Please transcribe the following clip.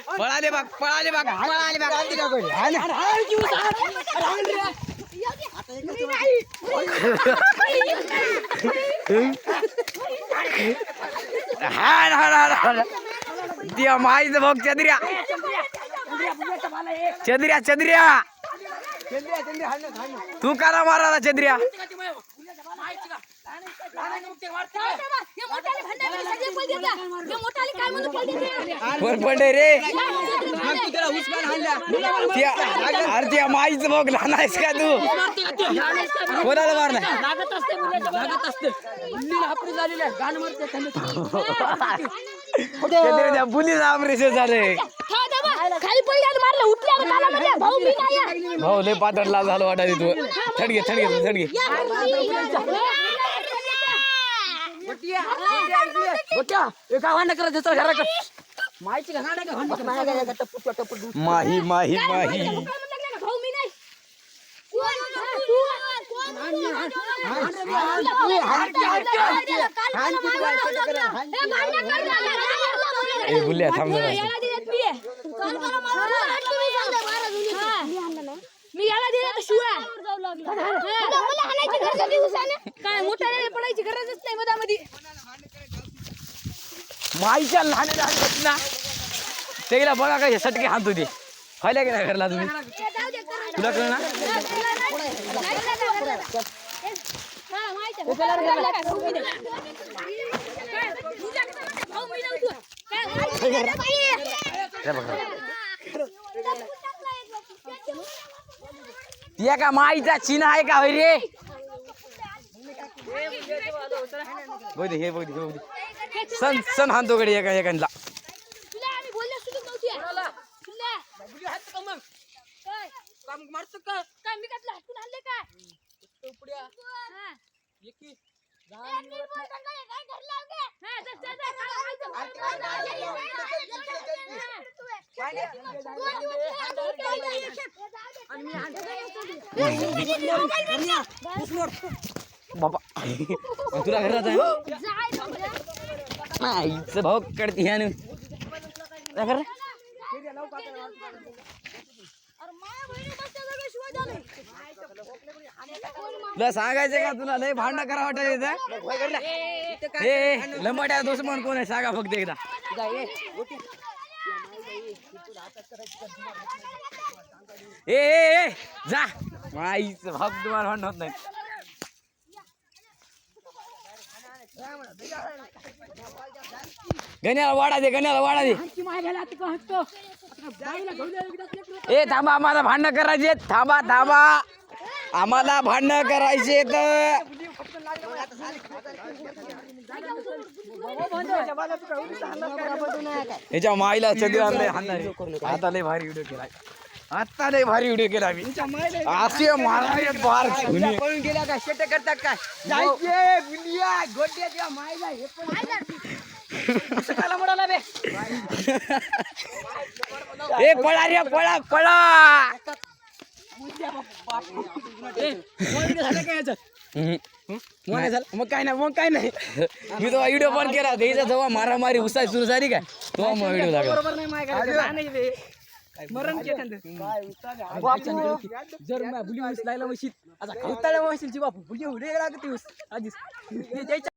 पळाले बाग पळाले बाग पळाले बाग माहीत बघ चंद्रिया चंद्रिया चंद्रिया तू करा मारा चंद्रिया पडे रे अरे माहीच बघ लहान आहेस का तू कोणाला मारला बुलीच ऑपरेशन झालंय भाऊ लय पातळला झालं वाटायला तू थडगे थडगे थडगे माही माही माही बुल्या थांब मी याला दिला शिवाय काय मोठा पडायची गरजच नाही मधामध्ये माईच्या लहान ना त्याला बघा काय सटके हाणतो ते खायला गेला घरला तुम्ही तुला कळ ना या का माईचा चिन्ह आहे का होय रे बघ हे बघ सण सण हाणतो कडे एका एकांना बाबा तुला घरात आहे आईचं भाऊ कडते ह्यानं तुला सांगायचं का तुला लय भांडण करा वाटत हे लंबाट्या दुश्मन कोण आहे सांगा फक्त एकदा ए जा आईचं भाऊ तुम्हाला भांडण होत नाही गण्याला वाडा दे गण्याला वाडा दे ए थांबा आम्हाला भांडणं करायचे थांबा थांबा आम्हाला भांडणं करायचे तर याच्या माईला चंद्राला हाणणार आता लय भारी व्हिडिओ केलाय आता लय भारी व्हिडिओ केला मी असे मारायला बार पळून गेल्या का शेट करतात काय जायचे बुलिया गोट्याच्या माईला हे पण कशाला मोडाला बे ए पळा रे पळा पळा मग काय नाही मग काय नाही मी तो व्हिडिओ पण केला त्याचा जेव्हा मारामारी उसाय सुरू झाली काय तो मग व्हिडिओ लागला मरण जर बुली उचलायला मशीद आता खवताळ्या मशीनची बापू बुली उडे लागते आधीच